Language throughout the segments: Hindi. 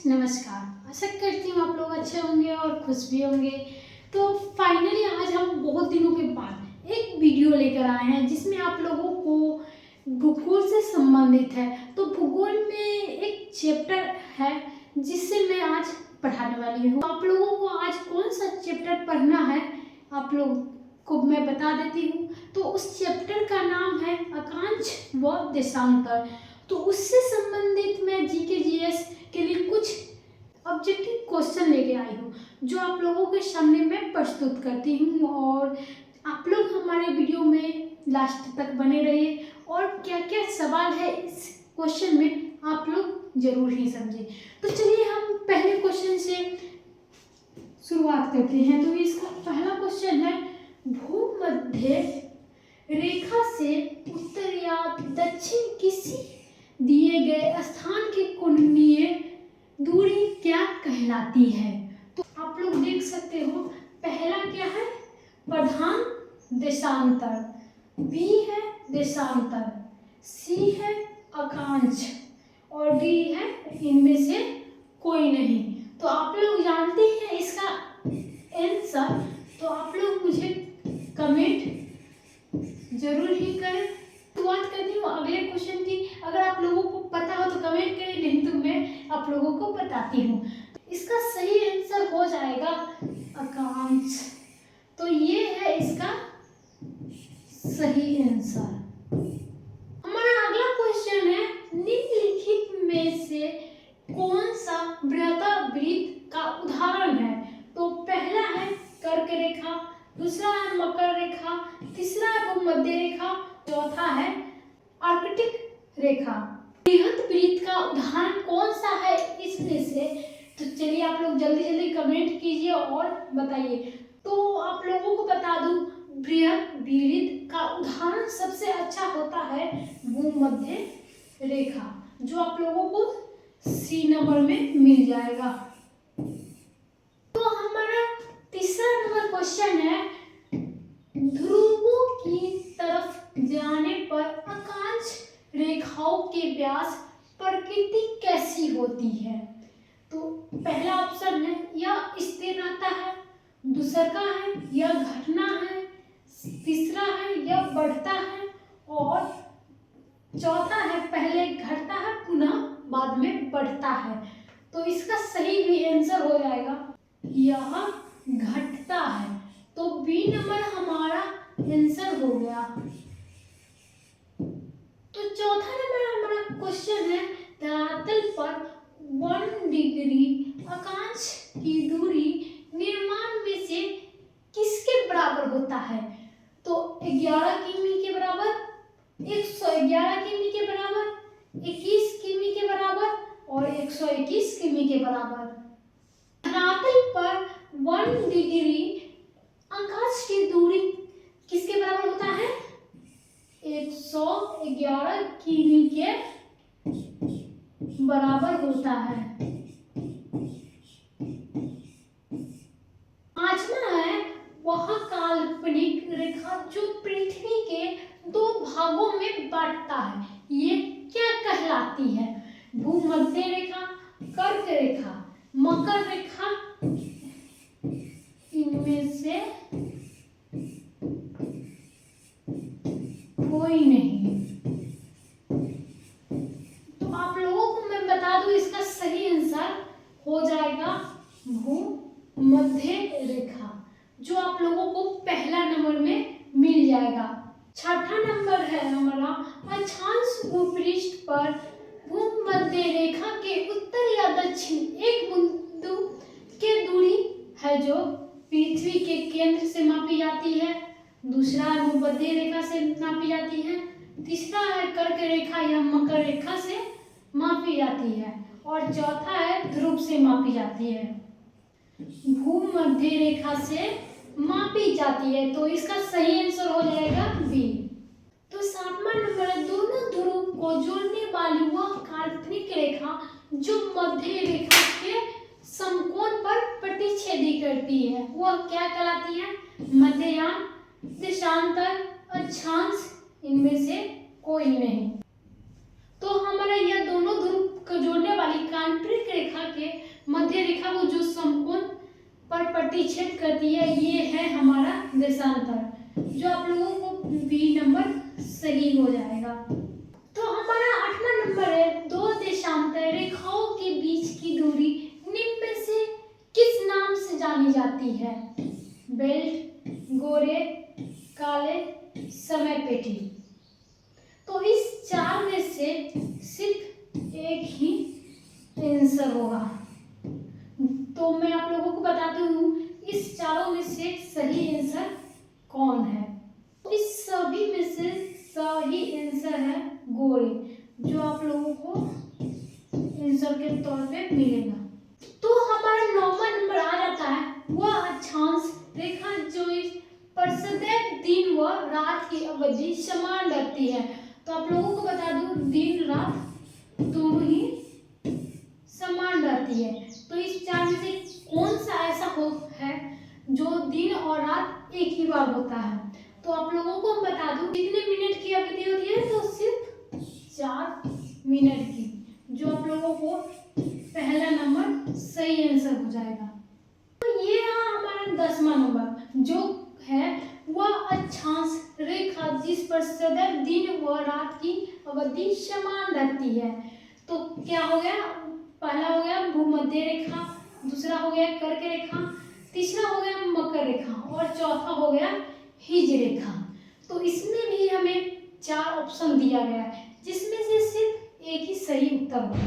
नमस्कार। आशा करती हूँ आप लोग अच्छे होंगे और खुश भी होंगे। तो फाइनली आज हम बहुत दिनों के बाद एक वीडियो लेकर आए हैं जिसमें आप लोगों को भूगोल से संबंधित है। तो भूगोल में एक चैप्टर है जिससे मैं आज पढ़ाने वाली हूँ। आप लोगों को आज कौन सा चैप्टर पढ़ना है आप लोग को मैं बता देती हूँ। तो उस चैप्टर का नाम है अक्षांश व देशांतर। तो उससे संबंधित मैं जीके जीएस के लिए कुछ ऑब्जेक्टिव क्वेश्चन लेके आई हूँ जो आप लोगों के सामने मैं प्रस्तुत करती हूँ। और आप लोग हमारे वीडियो में लास्ट तक बने रहिए और क्या क्या सवाल है इस क्वेश्चन में आप लोग जरूर ही समझें। तो चलिए हम पहले क्वेश्चन से शुरुआत करते हैं। तो इसका पहला क्वेश्चन है, भूमध्य रेखा से उत्तर या दक्षिण किसी दिए गए स्थान की कोणीय दूरी क्या कहलाती है। तो आप लोग देख सकते हो, पहला क्या है प्रधान देशांतर, बी है देशांतर, सी है अक्षांश और डी है इनमें से कोई नहीं। तो आप लोग जानते हैं इसका आंसर। तो आप लोग मुझे कमेंट जरूर ही करें। शुरुआत करती हूँ अगले क्वेश्चन की। अगर आप लोगों को पता हो तो कमेंट करें, नहीं तो मैं आप लोगों को बताती हूँ। इसका सही आंसर हो जाएगा अक्षांश। तो ये है इसका सही आंसर। हमारा अगला क्वेश्चन है, निम्नलिखित में से कौन सा वृत्त का उदाहरण है। तो पहला है कर्क रेखा, दूसरा है मकर रेखा, तीसरा है भूमध्य रेखा, चौथा है आर्कटिक रेखा। बृहत वृत्त का उदाहरण कौन सा है इसमें से। तो चलिए आप लोग जल्दी जल्दी कमेंट कीजिए और बताइए। तो आप लोगों को बता दूं, बृहत वृत्त का उदाहरण सबसे अच्छा होता है भूमध्य रेखा, जो आप लोगों को सी नंबर में मिल जाएगा। तो हमारा तीसरा नंबर क्वेश्चन है, ध्रुवों की तरफ जाने पर अक्षांश रेखाओं के व्यास प्रकृति कैसी होती है। तो पहला ऑप्शन है यह स्थिर रहता है, दूसरा है यह घटना है, तीसरा है यह बढ़ता है और चौथा है पहले घटता है पुनः बाद में बढ़ता है। तो इसका सही भी आंसर हो जाएगा यह घटता है। तो बी नंबर हमारा आंसर हो गया। तो चौथा नंबर हमारा क्वेश्चन है, धरातल पर 1 डिग्री अक्षांश की दूरी निर्माण में से किसके बराबर होता है। तो 11 किमी के बराबर, 111 किमी के बराबर, 21 किमी के बराबर और 121 किमी के बराबर। धरातल पर 1 डिग्री अक्षांश की दूरी किसके बराबर होता है, 111 किमी के बराबर होता है। पांचवा है, वह काल्पनिक रेखा जो पृथ्वी के 2 भागों में बांटता है, ये क्या कहलाती है। भूमध्य रेखा, कर्क रेखा, मकर रेखा, इनमें से कोई नहीं। तो आप लोगों को मैं बता दूं, इसका सही आंसर हो जाएगा भूमध्य रेखा, जो आप लोगों को पहला नंबर में मिल जाएगा। छठा नंबर है हमारा, अक्षांश भूपृष्ठ पर भूमध्य रेखा के उत्तर या दक्षिण एक बिंदु के दूरी है जो पृथ्वी के केंद्र से मापी जाती है, दूसरा है भूमध्य रेखा से मापी जाती है, तीसरा है कर्क रेखा या मकर रेखा से मापी जाती है और चौथा है ध्रुव से मापी जाती है। भूमध्य रेखा से मापी जाती है, तो इसका सही आंसर हो जाएगा बी। तो 7वां नंबर है, दोनों ध्रुव को जोड़ने वाली वह काल्पनिक रेखा जो मध्य रेखा के समकोण पर प्रतिच्छेदी करती है, वह क्या कहलाती है। मध्ययान, देशांतर, अक्षांश, इनमें से कोई नहीं। तो हमारा यह दोनों ध्रुव को जोड़ने वाली काल्पनिक रेखा के पर प्रतिच्छेद करती है, ये है हमारा देशांतर, जो आप लोगों को बी नंबर सही हो जाएगा। तो हमारा 8वां नंबर है, दो देशांतर रेखाओं के बीच की दूरी निम्न में से किस नाम से जानी जाती है? बेल्ट, गोरे, काले, समय पेटी। तो इस चार में से सिर्फ एक ही आंसर होगा। तो मैं आप लोगों को बताती हूँ इस चारों में से सही आंसर कौन है। इस सभी में से सही आंसर है गोरे, जो आप लोगों को आंसर के तौर पे मिलेगा। तो हमारा 9वां नंबर आ जाता है वह अक्षांश रेखा जो इस पर सदैव दिन व रात की अवधि समान रहती है। तो आप लोगों को बता दूं दिन रात दोनों ही समान रहती है। तो इस चार में से कौन सा ऐसा हो है जो दिन और रात एक ही बार होता है? तो आप लोगों को हम बता दूं कितने मिनट की अवधि होती है? तो सिर्फ 4 मिनट की, जो आप लोगों को पहला नंबर सही आंसर हो जाएगा। तो ये रहा हमारा 10वां नंबर, जो है वह अक्षांश रेखा जिस पर सदैव दिन व रात की अवधि समान रहती है। तो क्या हो गया? पहला हो गया भूमध्य रेखा, दूसरा हो गया कर्क रेखा, तीसरा हो गया मकर रेखा और चौथा हो गया हिज रेखा। तो इसमें भी हमें 4 ऑप्शन दिया गया है, जिसमें से सिर्फ एक ही सही उत्तर होगा।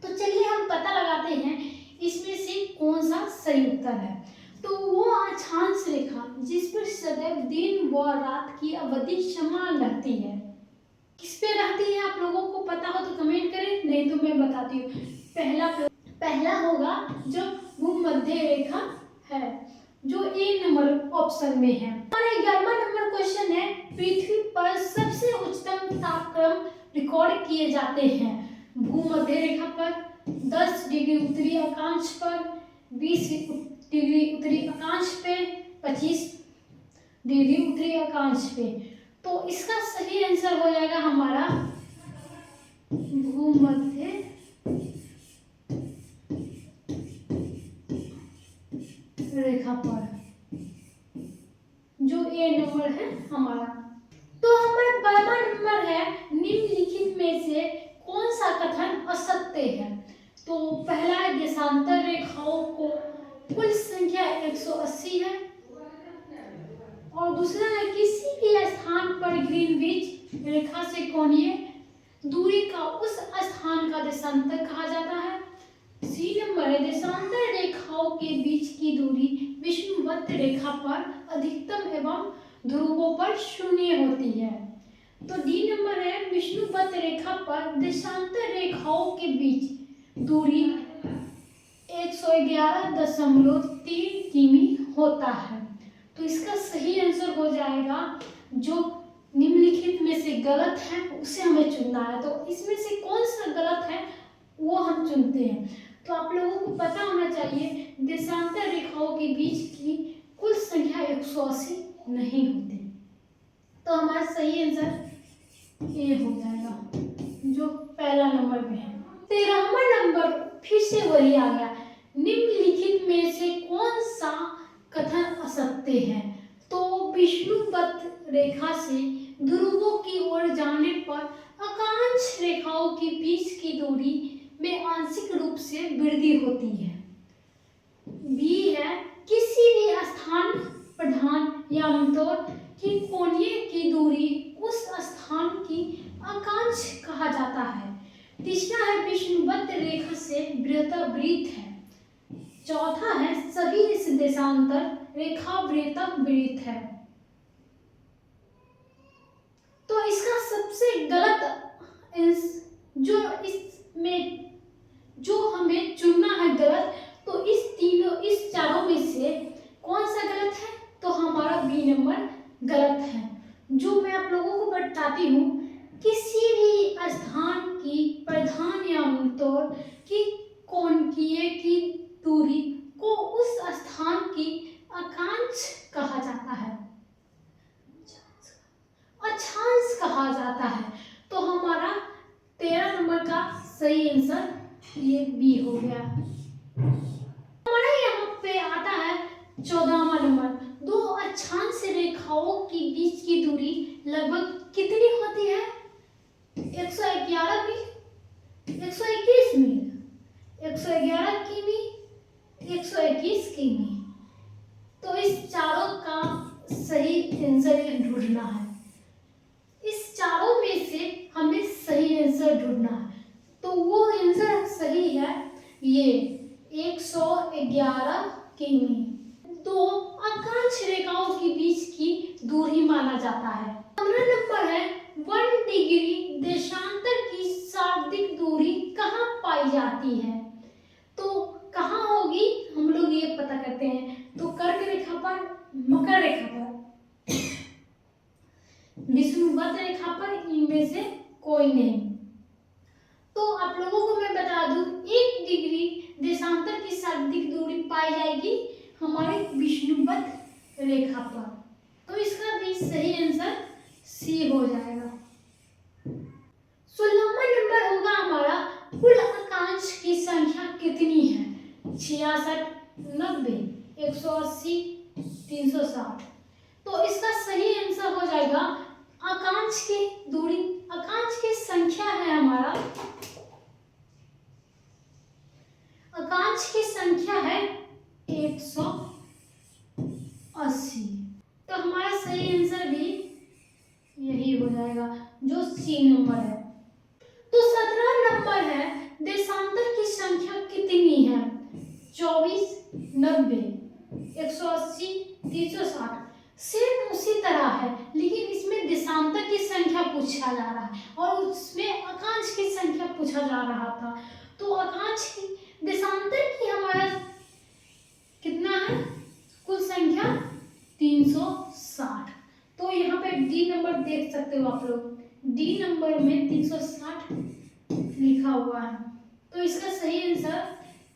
तो चलिए हम पता लगाते हैं इसमें से कौन सा सही उत्तर है। तो वो अक्षांश रेखा जिस पर सदैव दिन व रात की अवधि समान रहती है, किस पे रहती है? आप लोगों को पता हो तो कमेंट करें, नहीं तो मैं बताती हूँ। पहला होगा जो भूमध्य रेखा है, जो ए नंबर ऑप्शन में है। हमारा 11वां नंबर क्वेश्चन है, पृथ्वी पर सबसे उच्चतम तापक्रम रिकॉर्ड किए जाते हैं भूमध्य रेखा पर, 10 डिग्री उत्तरी अक्षांश पर, 20 डिग्री उत्तरी अक्षांश पे, 25 डिग्री उत्तरी अक्षांश पे। तो इसका सही आंसर हो जाएगा हमारा भूमध्य रेखा पर, जो ए नंबर है हमारा। तो हमारा 12वां नंबर है, निम्नलिखित में से कौन सा कथन असत्य है? तो पहला है देशांतर रेखाओं को कुल संख्या 180 है, और दूसरा है किसी भी स्थान पर ग्रीनविच रेखा से कोणीय दूरी का उस स्थान का देशांतर कहा जाता है। सी नंबर है, देशांतर रेखाओं के बीच की दूरी विषुवत रेखा पर अधिकतम एवं ध्रुवों पर शून्य होती है। तो डी नंबर है, विषुवत रेखा पर देशांतर रेखाओं के बीच दूरी 111.3 किमी होता है। तो इसका सही आंसर हो जाएगा, जो निम्नलिखित में से गलत है उसे हमें चुनना है। तो इसमें से कौन सा गलत है वो हम चुनते हैं। तो आप लोगों को पता होना चाहिए देशांतर रेखाओं के बीच की कुल संख्या 180 नहीं होती। तो हमारा सही आंसर ये हो जाएगा, जो पहला नंबर में है। 13वां नंबर फिर से वही आ गया, निम्नलिखित में से कौन सा कथन असत्य है? तो विषुवत रेखा से ध्रुवों की ओर जाने पर अक्षांश रेखाओं के बीच की दूरी में आंशिक रूप से वृद्धि होती है। बी है, किसी भी स्थान प्रधान या आमतौर की कोणीय की दूरी उस स्थान की अक्षांश कहा जाता है। तीसरा है विषुवत रेखा से वृत्त है। चौथा है सभी इस देशांतर रेखा वृत्त है। तो इसका सबसे गलत जो हमें चुनना है गलत, तो इस चारों में से कौन सा गलत है? तो हमारा बी नंबर गलत है, जो मैं आप लोगों को बताती हूँ। किसी भी स्थान की प्रधान या आमतौर की कोणीय की दूरी को उस स्थान की अक्षांश कहा जाता है, अक्षांश कहा जाता है। तो हमारा 13 नंबर का सही आंसर ये बी हो गया। हमारा यहाँ पे 14वां नंबर, दो अक्षांश रेखाओं के बीच की दूरी लगभग कितनी होती है? 111 मील, 121 मील, 111 किमी, 121 किमी। तो इस चारों का सही आंसर ढूंढना है। इस चारों में से हमें सही आंसर ढूंढना है। तो वो आंसर सही है ये 111 किमी। दो अक्षांश रेखाओं के बीच की दूरी माना जाता है। 15 नंबर है, 1 डिग्री देशांतर की शाब्दिक दूरी कहाँ पाई जाती है? तो कहाँ होगी हम लोग ये पता करते हैं। तो कर्क रेखा पर, मकर रेखा पर, विषुवत रेखा पर, इनमें से कोई नहीं। तो आप लोगों को मैं बता दूं, 1 डिग्री देशांतर की शाब्दिक दूरी पाई जाएगी हमारे विषुवत रेखा पर। तो इसका भी सही आंसर सी हो जाएगा। 16वां नंबर होगा हमारा, कुल अक्षांश की संख्या कितनी है? 66, 90, 180, 360। तो इसका सही आंसर हो जाएगा अक्षांश की दूरी, अक्षांश की संख्या है हमारा, अक्षांश की संख्या है 180। तो हमारा सही आंसर भी यही हो जाएगा जो सी नंबर है। तो 17 नंबर है, देशांतर की संख्या कितनी है? 24, 90, 180, 360। सेम उसी तरह है, लेकिन इसमें देशांतर की संख्या पूछा जा रहा है और उसमें अक्षांश की संख्या पूछा जा रहा था। तो अक्षांश की देशांतर की हमारा कितना है कुल संख्या? 360। तो यहाँ पे डी नंबर देख सकते हो आप लोग, डी नंबर में 360 लिखा हुआ है। तो इसका सही आंसर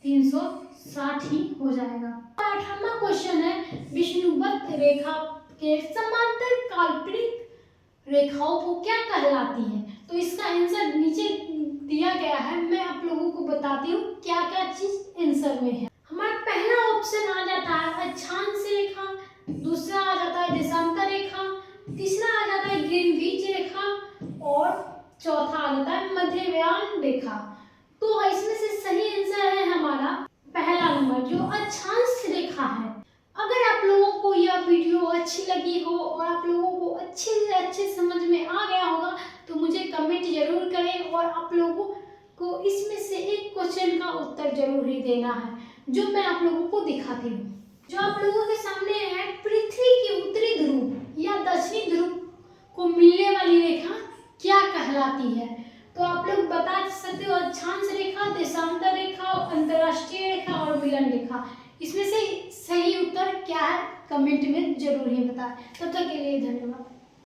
360 ही हो जाएगा। 8वां क्वेश्चन है, विषुवत रेखा के समांतर काल्पनिक रेखाओं को क्या कहलाती है? तो इसका आंसर नीचे दिया गया है, मैं आप लोगों को बताती हूँ क्या क्या चीज आंसर में है। हमारा पहला ऑप्शन आ जाता है अक्षांश रेखा, दूसरा आ जाता है देशांतर रेखा, तीसरा आ जाता है ग्रीनविच रेखा और चौथा आ जाता है मध्यव्यान रेखा। तो इसमें से सही आंसर है हमारा पहला नंबर जो अक्षांश रेखा है। अगर आप लोगों को यह वीडियो अच्छी लगी हो और आप लोगों को अच्छे से अच्छे समझ में आ गया होगा तो मुझे कमेंट जरूर करें और आप लोगों को इसमें से एक क्वेश्चन का उत्तर जरूर ही देना है जो मैं आप लोगों को दिखाती हूँ। जो आप लोगों के सामने है, पृथ्वी के उत्तरी ध्रुव या दक्षिणी ध्रुव को मिलने वाली रेखा क्या कहलाती है? तो आप लोग बता सकते हो अक्षांश रेखा, देशांतर रेखा, अंतरराष्ट्रीय रेखा और मिलन रेखा। इसमें से सही उत्तर क्या है कमेंट में जरूर ही बताएं। तब तक के लिए धन्यवाद।